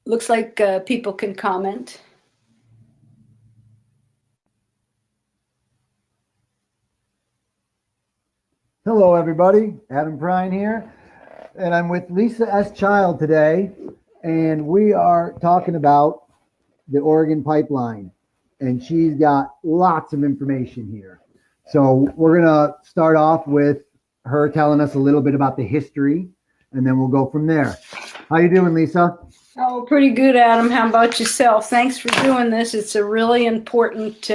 Looks like people can comment. Hello, everybody. Adam Bryan here, and I'm with Lisa S. Child today, and we are talking about the Oregon pipeline, and she's got lots of information here. So we're gonna start off with her telling us a little bit about the history, and then we'll go from there. How you doing, Lisa? Oh, pretty good, Adam. How about yourself? Thanks for doing this. It's a really important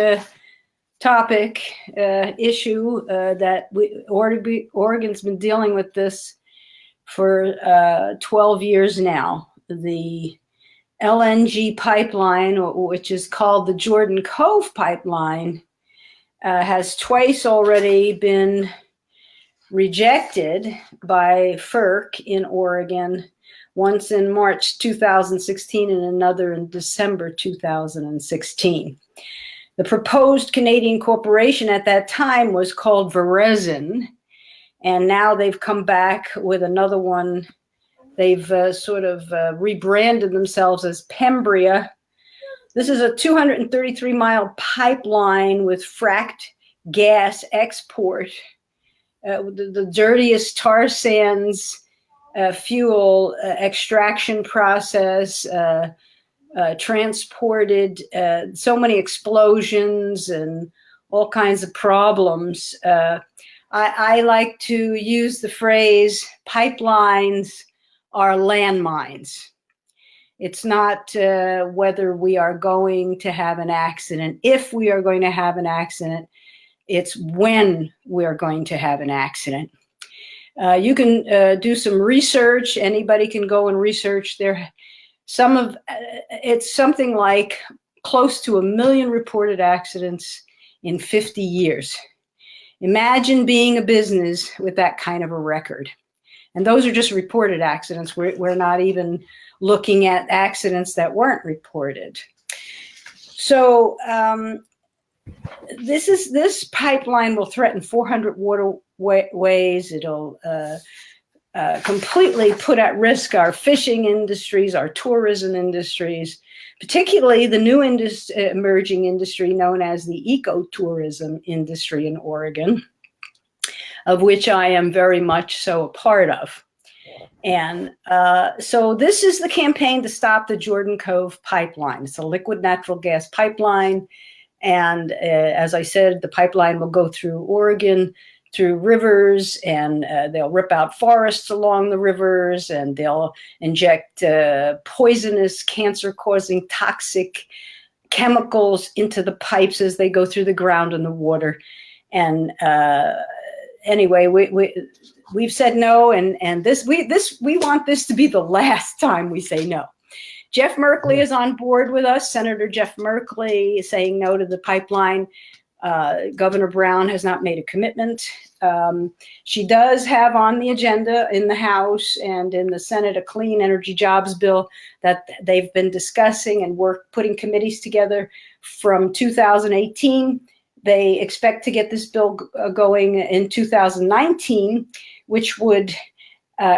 topic, issue that Oregon's been dealing with this for 12 years now. The LNG pipeline, which is called the Jordan Cove pipeline, has twice already been rejected by FERC in Oregon, once in March 2016 and another in December 2016. The proposed Canadian corporation at that time was called Verizon, and now they've come back with another one. They've sort of rebranded themselves as Pembria. This is a 233-mile pipeline with fracked gas export. The dirtiest tar sands fuel extraction process, transported, so many explosions and all kinds of problems. I like to use the phrase pipelines are landmines. It's not whether we are going to have an accident. If we are going to have an accident, it's when we're going to have an accident. You can do some research. Anybody can go and research there. It's something like close to 1 million reported accidents in 50 years. Imagine being a business with that kind of a record. And those are just reported accidents. We're not even looking at accidents that weren't reported. So this pipeline will threaten 400 waterways. It'll completely put at risk our fishing industries, our tourism industries, particularly the new emerging industry known as the ecotourism industry in Oregon, of which I am very much so a part of. And so this is the campaign to stop the Jordan Cove pipeline. It's a liquid natural gas pipeline. And as I said, the pipeline will go through Oregon, through rivers, and they'll rip out forests along the rivers, and they'll inject poisonous, cancer-causing, toxic chemicals into the pipes as they go through the ground and the water. And anyway, we've said no, and we want this to be the last time we say no. Jeff Merkley is on board with us. Senator Jeff Merkley is saying no to the pipeline. Governor Brown has not made a commitment. She does have on the agenda in the House and in the Senate a clean energy jobs bill that they've been discussing and putting committees together from 2018. They expect to get this bill going in 2019, which would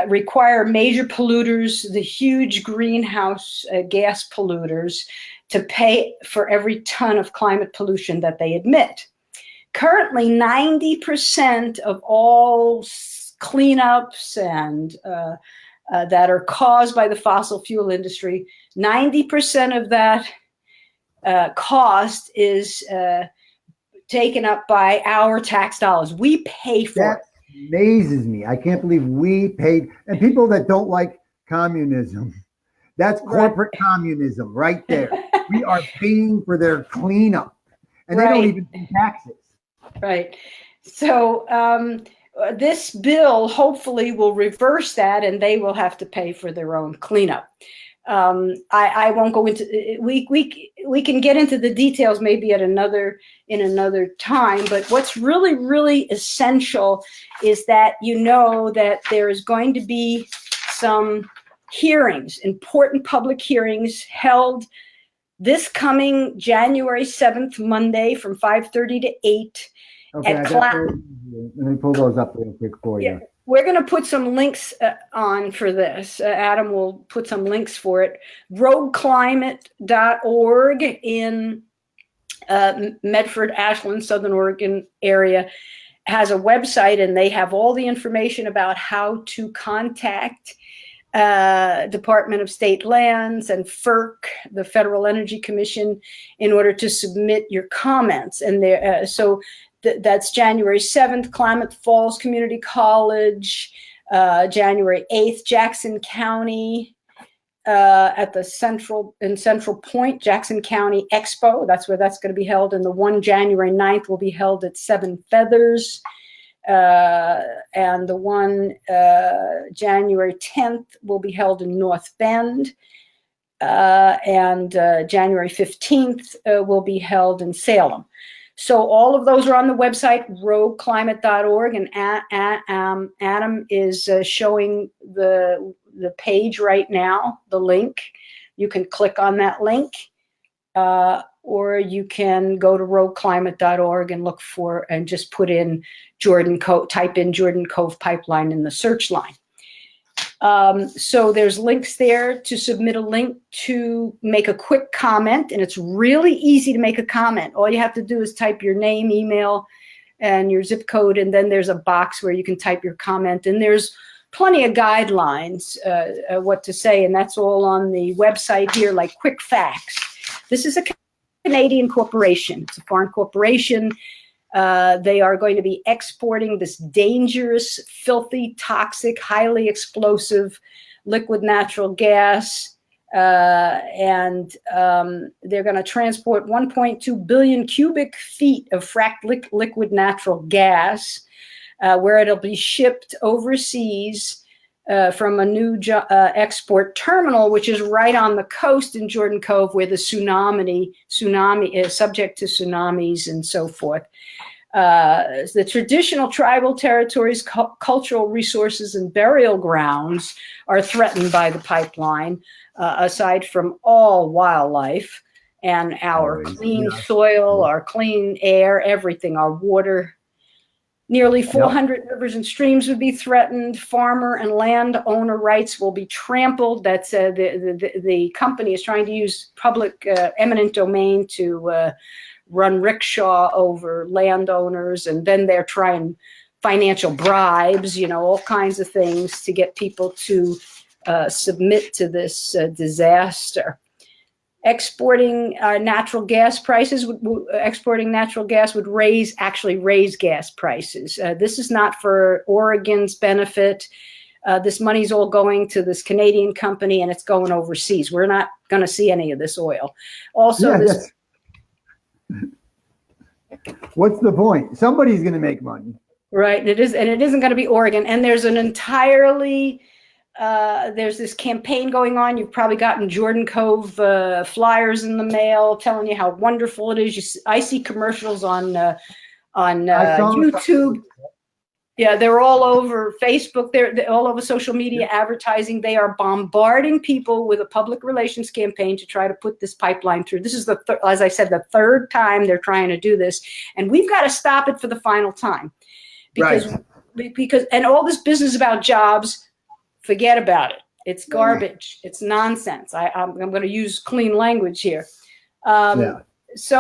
require major polluters, the huge greenhouse gas polluters, to pay for every ton of climate pollution that they emit. Currently, 90% of all cleanups and that are caused by the fossil fuel industry, 90% of that cost is taken up by our tax dollars. We pay for it. Amazes me. I can't believe we paid. And people that don't like communism, that's corporate communism right there. We are paying for their cleanup, and they don't even pay taxes. Right. So this bill hopefully will reverse that, and they will have to pay for their own cleanup. I won't go into we can get into the details maybe in another time, but what's really essential is that that there is going to be some hearings, important public hearings held this coming January 7th, Monday, from 5:30 to 8. Okay, let me pull those up real quick for you. We're going to put some links on for this. Adam will put some links for it. rogueclimate.org in Medford, Ashland, Southern Oregon area has a website, and they have all the information about how to contact Department of State Lands and FERC, the Federal Energy Commission, in order to submit your comments. And there, that's January 7th, Klamath Falls Community College, January 8th, Jackson County, at the Central Point, Jackson County Expo. That's where that's going to be held. And the one January 9th will be held at Seven Feathers. And the one January 10th will be held in North Bend. And January 15th will be held in Salem. So all of those are on the website, rogueclimate.org, and Adam is showing the page right now, the link. You can click on that link, or you can go to rogueclimate.org and look for, and just put in Jordan Cove, type in Jordan Cove Pipeline in the search line. So there's links there to submit a link to make a quick comment, and it's really easy to make a comment. All you have to do is type your name, email, and your zip code, and then there's a box where you can type your comment, and there's plenty of guidelines what to say, and that's all on the website here, like quick facts. This is a Canadian corporation. It's a foreign corporation. They are going to be exporting this dangerous, filthy, toxic, highly explosive liquid natural gas. And they're going to transport 1.2 billion cubic feet of fracked liquid natural gas, where it'll be shipped overseas from a new export terminal, which is right on the coast in Jordan Cove, where the tsunami is subject to tsunamis and so forth. The traditional tribal territories, cultural resources, and burial grounds are threatened by the pipeline, aside from all wildlife and our clean soil, our clean air, everything, our water. Nearly 400 rivers and streams would be threatened. Farmer and landowner rights will be trampled. That's the company is trying to use public eminent domain to run rickshaw over landowners, and then they're trying financial bribes, you know, all kinds of things to get people to submit to this disaster. Exporting natural gas prices, exporting natural gas would actually raise gas prices. This is not for Oregon's benefit. This money's all going to this Canadian company, and it's going overseas. We're not going to see any of this oil. Also, what's the point? Somebody's going to make money. Right. It is, and it isn't going to be Oregon. And there's an entirely there's this campaign going on. You've probably gotten Jordan Cove flyers in the mail telling you how wonderful it is. I see commercials on YouTube. Yeah, they're all over Facebook. They're all over social media advertising. They are bombarding people with a public relations campaign to try to put this pipeline through. This is as I said, the third time they're trying to do this, and we've got to stop it for the final time, because and all this business about jobs. Forget about it. It's garbage. It's nonsense. I'm going to use clean language here. So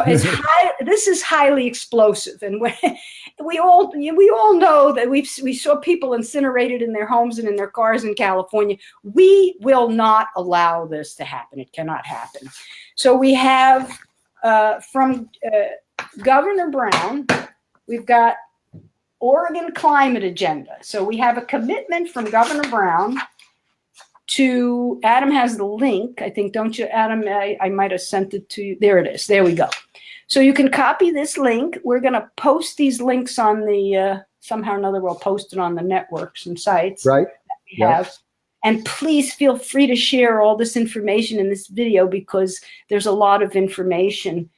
it's this is highly explosive, and we all know that we saw people incinerated in their homes and in their cars in California. We will not allow this to happen. It cannot happen. So we have from Governor Brown, we've got Oregon climate agenda. So we have a commitment from Governor Brown to, Adam has the link, I think, don't you, Adam? I might have sent it to you. There it is. There we go. So you can copy this link. We're going to post these links on the, somehow or another, we'll post it on the networks and sites that we have. And please feel free to share all this information in this video, because there's a lot of information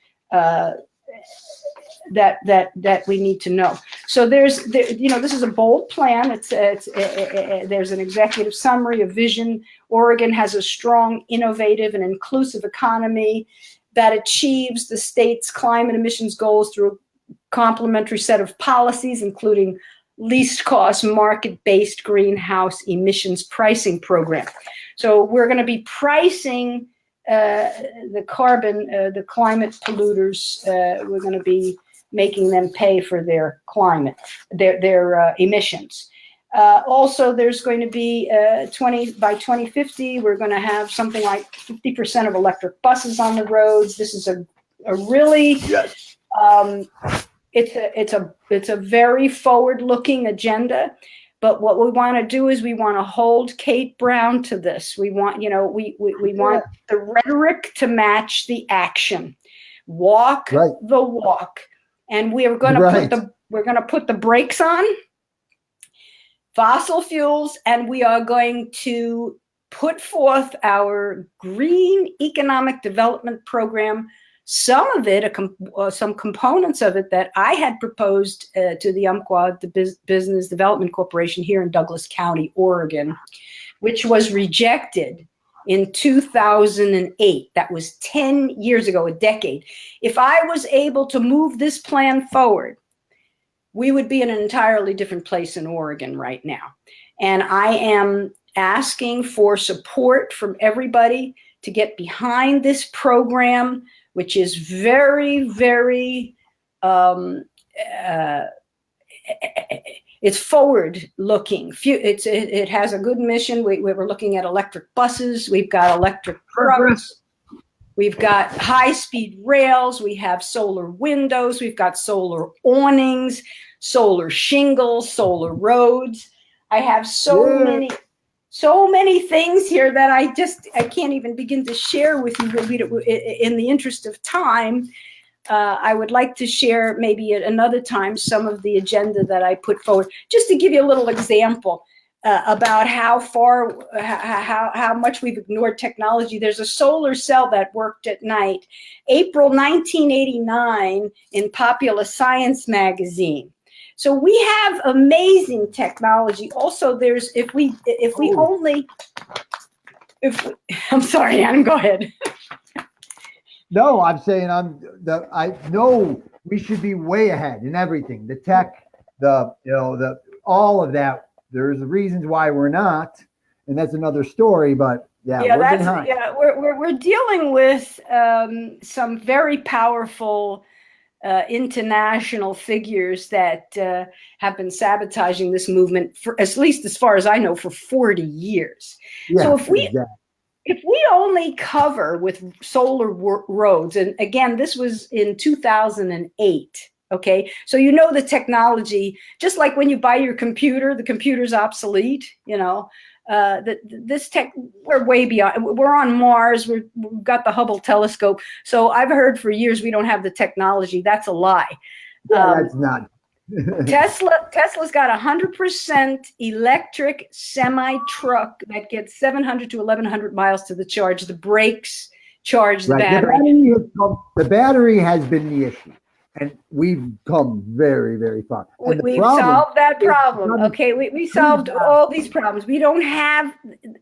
that we need to know. So this is a bold plan. There's an executive summary, a vision. Oregon has a strong, innovative, and inclusive economy that achieves the state's climate emissions goals through a complementary set of policies, including least cost market-based greenhouse emissions pricing program. So we're going to be pricing the carbon, the climate polluters. We're going to be making them pay for their climate, their emissions. Also, there's going to be by 2050, we're going to have something like 50% of electric buses on the roads. This is a really, Yes. it's a very forward-looking agenda. But what we want to do is we want to hold Kate Brown to this. We want, we want the rhetoric to match the action. Walk the walk, and we are going to put the brakes on fossil fuels, and we are going to put forth our green economic development program. Some of it, some components of it that I had proposed to the Umpqua, the Business Development Corporation here in Douglas County, Oregon, which was rejected in 2008. That was 10 years ago, a decade. If I was able to move this plan forward, we would be in an entirely different place in Oregon right now. And I am asking for support from everybody to get behind this program, which is very, very, it's forward-looking. It has a good mission. We were looking at electric buses. We've got electric trucks. We've got high-speed rails. We have solar windows. We've got solar awnings, solar shingles, solar roads. I have so many things here that I can't even begin to share with you. In the interest of time, I would like to share maybe at another time some of the agenda that I put forward, just to give you a little example about how much we've ignored technology. There's a solar cell that worked at night, April 1989, in Popular Science magazine. So we have amazing technology. Also, I'm sorry, Adam, go ahead. No, I'm saying I know we should be way ahead in everything. The tech, all of that. There's reasons why we're not, and that's another story. But we're dealing with some very powerful international figures that have been sabotaging this movement for, at least as far as I know, for 40 years. Yeah, so if we only cover with solar roads, and again, this was in 2008. Okay, so the technology, just like when you buy your computer, the computer's obsolete. This tech, we're way beyond. We're on Mars. We've got the Hubble telescope. So I've heard for years we don't have the technology. That's a lie. Yeah, that's not. Tesla's got 100% electric semi truck that gets 700 to 1100 miles to the charge. The brakes charge the battery. The battery has been the issue. And we've come very, very far. We've solved that problem. Okay, we solved all these problems. We don't have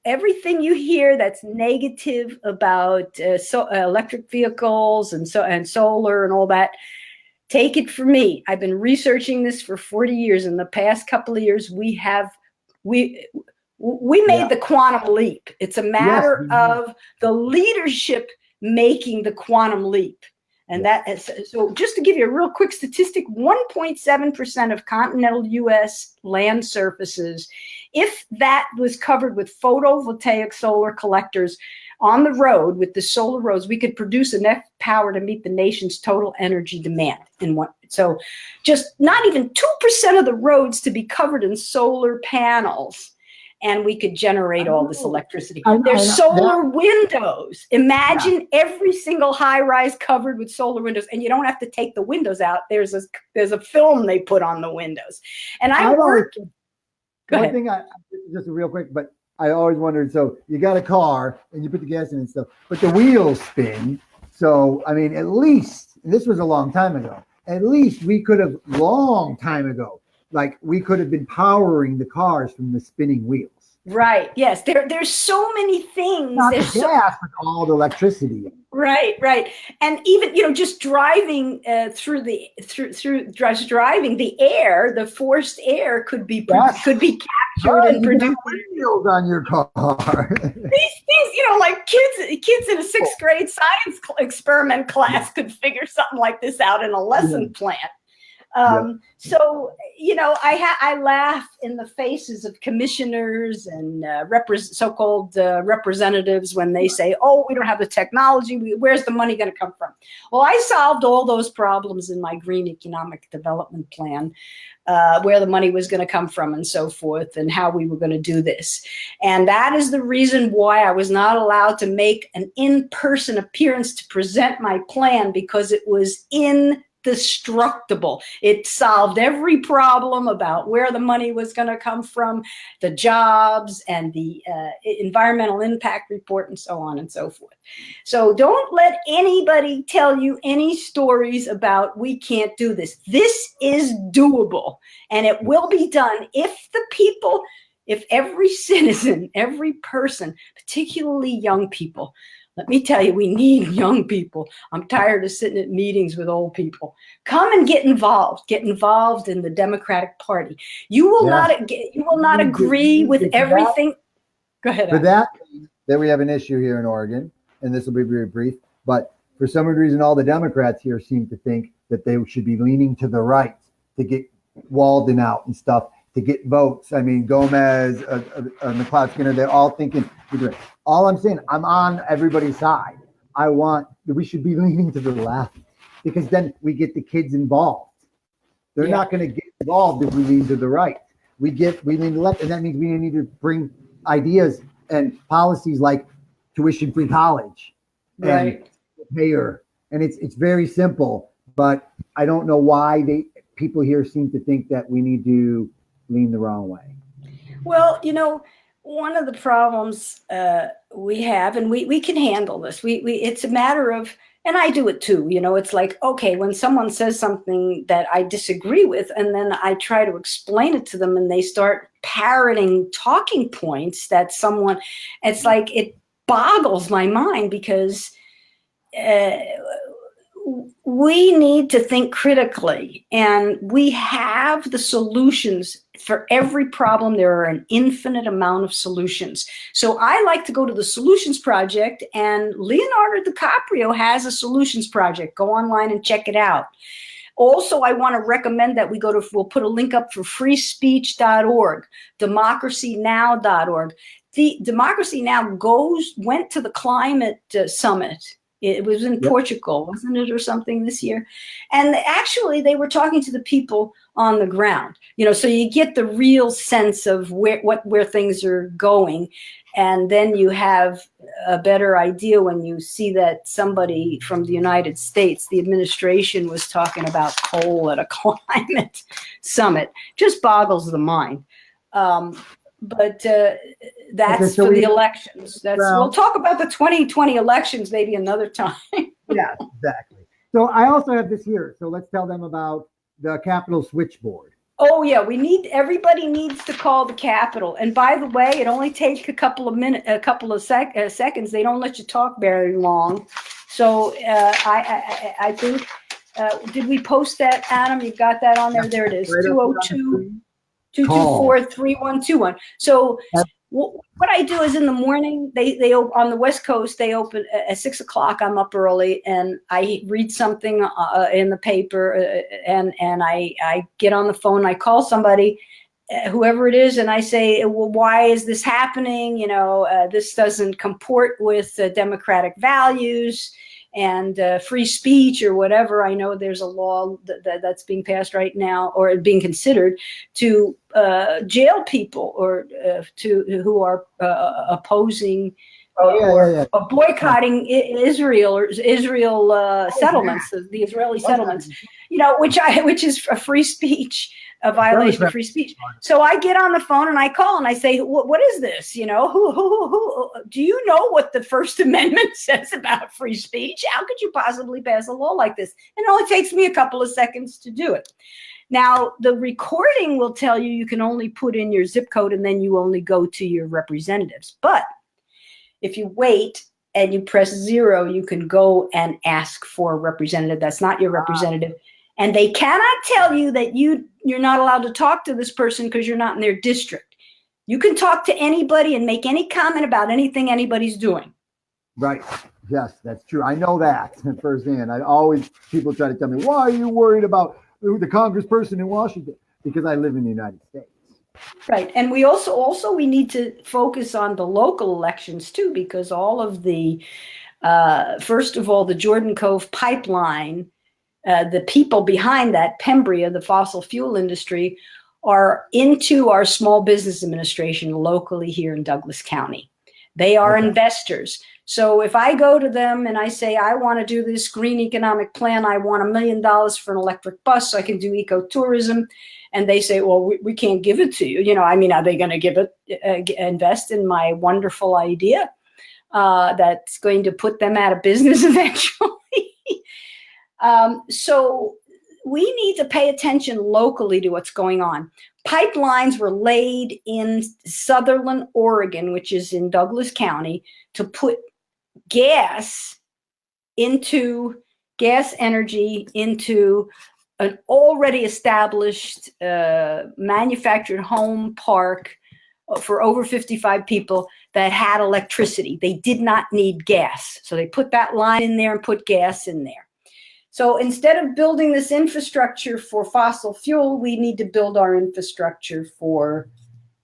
everything you hear that's negative about electric vehicles and solar and all that. Take it from me. I've been researching this for 40 years. In the past couple of years, we made the quantum leap. It's a matter of the leadership making the quantum leap. And so just to give you a real quick statistic, 1.7% of continental U.S. land surfaces, if that was covered with photovoltaic solar collectors on the road with the solar roads, we could produce enough power to meet the nation's total energy demand. So just not even 2% of the roads to be covered in solar panels. And we could generate all this electricity. There's solar windows. Imagine every single high-rise covered with solar windows, and you don't have to take the windows out. There's a film they put on the windows. And I worked. One thing, just real quick, but I always wondered. So you got a car and you put the gas in and stuff, but the wheels spin. So I mean, at least this was a long time ago. At least we could have long time ago. Like we could have been powering the cars from the spinning wheels. Right. Yes. There's so many things. Not the gas, but all the electricity. Right, right. And even, just driving driving the air, the forced air could be Yes. captured and You can produced. have wheels on your car. These, like kids in a sixth grade science experiment class could figure something like this out in a lesson plan. So, I laugh in the faces of commissioners and so-called representatives when they say, oh, we don't have the technology. Where's the money going to come from? Well, I solved all those problems in my Green Economic Development Plan, where the money was going to come from and so forth, and how we were going to do this. And that is the reason why I was not allowed to make an in-person appearance to present my plan, because it was indestructible. It solved every problem about where the money was going to come from, the jobs and the environmental impact report, and so on and so forth. So don't let anybody tell you any stories about we can't do this. This is doable, and it will be done if every citizen, every person, particularly young people. Let me tell you, we need young people. I'm tired of sitting at meetings with old people. Come and get involved. Get involved in the Democratic Party. You will not agree with everything. Go ahead. For that we have an issue here in Oregon, and this will be very brief, but for some reason, all the Democrats here seem to think that they should be leaning to the right to get Walden out and stuff, to get votes. I mean, Gomez, McLeod Skinner, they're all thinking. All I'm saying, I'm on everybody's side. We should be leaning to the left, because then we get the kids involved. They're not going to get involved if we lean to the right. We lean to the left, and that means we need to bring ideas and policies like tuition-free college, and payer. And it's very simple, but I don't know why people here seem to think that we need to lean the wrong way. Well, one of the problems we have, and we can handle this. It's a matter of, and I do it too. It's like, okay, when someone says something that I disagree with, and then I try to explain it to them, and they start parroting talking points that it's like it boggles my mind, because we need to think critically, and we have the solutions for every problem. There are an infinite amount of solutions. So I like to go to the Solutions Project, and Leonardo DiCaprio has a Solutions Project. Go online and check it out. Also, I want to recommend that we'll put a link up for freespeech.org, democracynow.org. The Democracy Now! went to the climate summit. It was in Portugal, wasn't it, or something this year? And actually, they were talking to the people on the ground, so you get the real sense of where things are going. And then you have a better idea when you see that somebody from the United States, the administration, was talking about coal at a climate summit. Just boggles the mind. But that's for the elections. We'll talk about the 2020 elections maybe another time. Yeah, exactly. So I also have this here. So let's tell them about the Capitol switchboard. Oh yeah, everybody needs to call the Capitol. And by the way, it only takes a couple of seconds. They don't let you talk very long. So I think, did we post that, Adam? You got that on there? There it is, 202-224-3121. So what I do is in the morning, they on the West Coast, they open at 6 o'clock. I'm up early, and I read something in the paper, and I get on the phone. I call somebody, whoever it is, and I say, well, why is this happening? This doesn't comport with democratic values and free speech or whatever. I know there's a law that's being passed right now, or being considered, to jail people or who are opposing or boycotting Israel or Israel settlements, the Israeli settlements, which is a free speech, a violation of free speech. So I get on the phone and I call and I say, what is this? Who do you know what the First Amendment says about free speech? How could you possibly pass a law like this? And it only takes me a couple of seconds to do it. Now, the recording will tell you can only put in your zip code, and then you only go to your representatives. But if you wait and you press 0, you can go and ask for a representative that's not your representative. And they cannot tell you that you're not allowed to talk to this person because you're not in their district. You can talk to anybody and make any comment about anything anybody's doing. Right. Yes, that's true. I know that firsthand. People try to tell me, why are you worried about the congressperson in Washington? Because I live in the United States. Right. And we also we need to focus on the local elections too, because all of the, first of all, the Jordan Cove pipeline, the people behind that, Pembria, the fossil fuel industry, are into our small business administration locally here in Douglas County. They are investors. So if I go to them and I say, I want to do this green economic plan, I want $1 million for an electric bus so I can do ecotourism, and they say, well, we can't give it to you. You know, I mean, are they going to invest in my wonderful idea that's going to put them out of business eventually? So we need to pay attention locally to what's going on. Pipelines were laid in Sutherland, Oregon, which is in Douglas County, to put gas energy into an already established manufactured home park for over 55 people that had electricity. They did not need gas. So they put that line in there and put gas in there. So instead of building this infrastructure for fossil fuel, we need to build our infrastructure for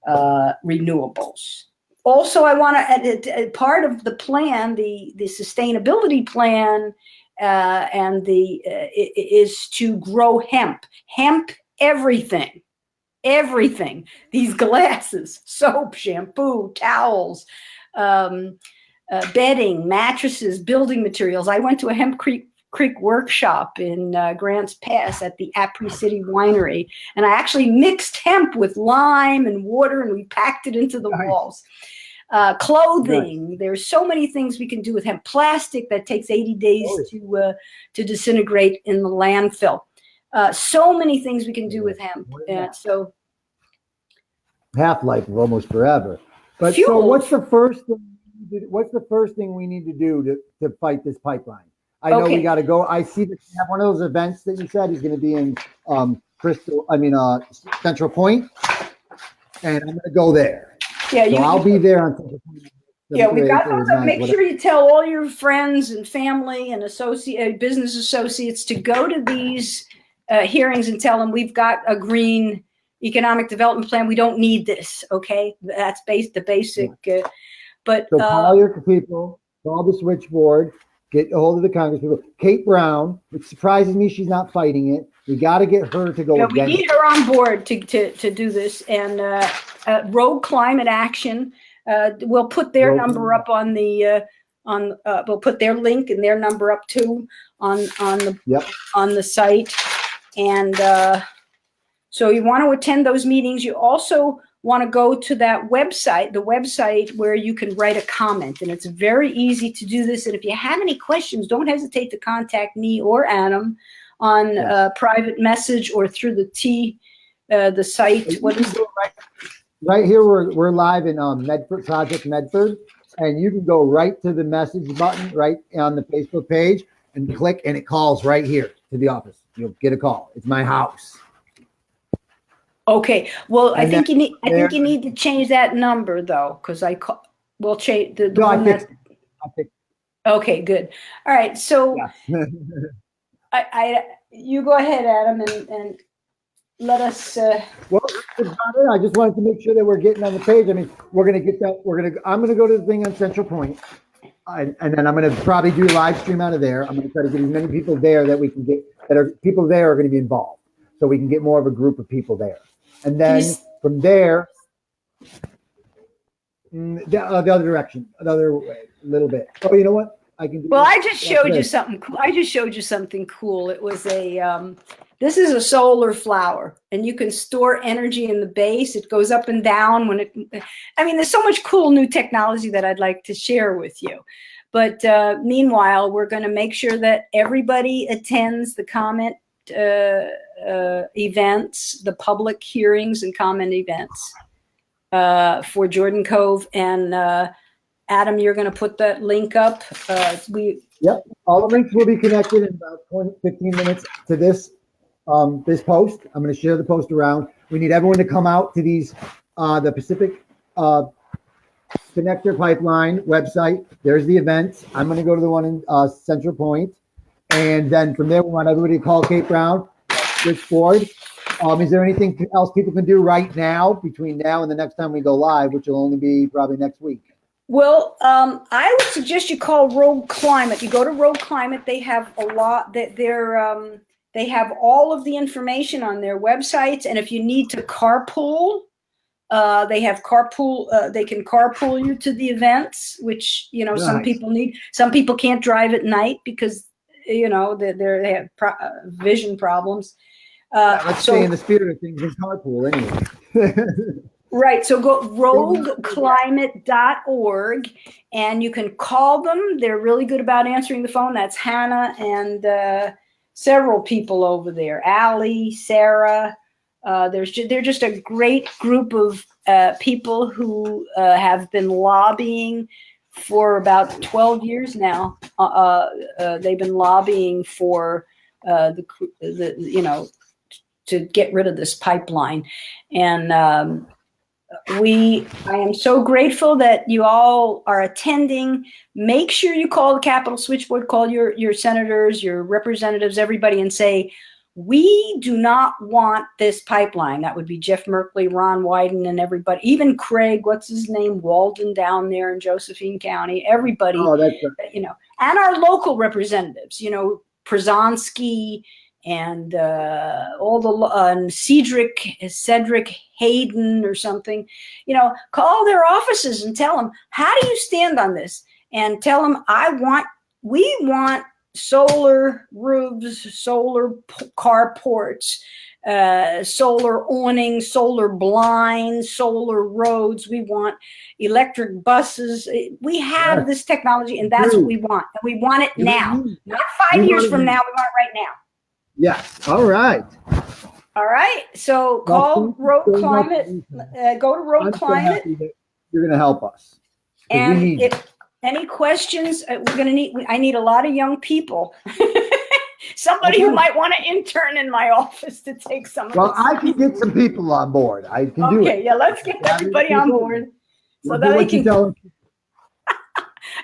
renewables. Also, I want to, part of the plan, the sustainability plan, is to grow hemp. Hemp, everything. These glasses, soap, shampoo, towels, bedding, mattresses, building materials. I went to a Hemp Creek workshop in Grants Pass at the Apri City Winery, and I actually mixed hemp with lime and water, and we packed it into the walls. Clothing. Nice. There's so many things we can do with hemp. Plastic that takes 80 days to disintegrate in the landfill. So many things we can do with hemp. So half-life of almost forever. But fuel. So what's the first thing we need to do to fight this pipeline? I know we got to go. I see that you have one of those events that you said is going to be in Central Point, and I'm going to go there. Yeah, so I'll be there on Central Point. Yeah, we've got to make sure you tell all your friends and family and business associates to go to these hearings and tell them we've got a green economic development plan. We don't need this. Okay, that's the basic. But so call your people, call the switchboard. Get a hold of the Congress people. Kate Brown, it surprises me she's not fighting it. We got to get her to go against it. We need her on board to do this. And Rogue Climate Action, we'll put their number up on the we'll put their link and their number up too on the site. And so you want to attend those meetings. You also want to go to that website, the website where you can write a comment, and it's very easy to do this. And if you have any questions, don't hesitate to contact me or Adam on private message or through the site. What is it? Right here, we're live in Medford, Project Medford, and you can go right to the message button right on the Facebook page and click, and it calls right here to the office. You'll get a call. It's my house. Okay. Well, I think you need to change that number though, because we'll change the one that's. Okay, good. All right. So you go ahead, Adam, and let us. Well, I just wanted to make sure that we're getting on the page. I mean, we're going to get that. I'm going to go to the thing on Central Point, and then I'm going to probably do a live stream out of there. I'm going to try to get as many people there that we can get. People there are going to be involved, so we can get more of a group of people there. And then from there, the other direction, another way, a little bit. Oh, you know what? I can do. Well, I just showed you something cool. It was this is a solar flower, and you can store energy in the base. It goes up and down there's so much cool new technology that I'd like to share with you. But meanwhile, we're going to make sure that everybody attends the comment events, the public hearings and comment events for Jordan Cove, and Adam, you're going to put that link up. Yep. All the links will be connected in about 15 minutes to this this post. I'm going to share the post around. We need everyone to come out to these the Pacific Connector Pipeline website. There's the events. I'm going to go to the one in Central Point, and then from there we want everybody to call Kate Brown, switchboard. Is there anything else people can do right now between now and the next time we go live, which will only be probably next week? Well, I would suggest you call Rogue Climate. You go to Rogue Climate. They have a lot that they have all of the information on their websites. And if you need to carpool, they have carpool. They can carpool you to the events, which, you know, Nice. some people need. Some people can't drive at night because, you know, they have vision problems. Let's stay in the spirit of things in carpool anyway. Right. So go rogueclimate.org and you can call them. They're really good about answering the phone. That's Hannah and several people over there. Allie, Sarah. They're just a great group of people who have been lobbying for about 12 years now. They've been lobbying for the to get rid of this pipeline. And I am so grateful that you all are attending. Make sure you call the Capitol Switchboard, call your senators, your representatives, everybody, and say, we do not want this pipeline. That would be Jeff Merkley, Ron Wyden, and everybody, even Craig, what's his name, Walden down there in Josephine County, everybody, you know, and our local representatives, you know, Przanski, and all the Cedric Hayden or something, you know, call their offices and tell them, how do you stand on this? And tell them, we want solar roofs, solar carports, solar awnings, solar blinds, solar roads. We want electric buses. We have this technology, and that's what we want. And we want it now, not 5 years from now. We want it right now. Yes. All right. All right. So call Rogue Climate. Go to Rogue Climate. You're going to help us. And if any questions, I need a lot of young people. Somebody who might want to intern in my office to take some of this. Well, I can get some people on board. I can do it. Okay. Yeah. Let's get everybody on board so that I can.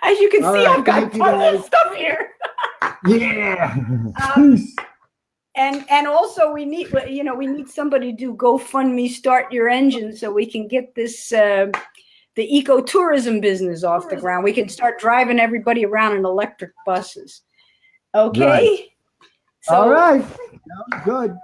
As you can see, I've got tons of stuff here. Yeah. And also we need somebody to do GoFundMe Start Your Engine so we can get this the ecotourism business off the ground. We can start driving everybody around in electric buses. Okay. Right. So, all right. Sounds good.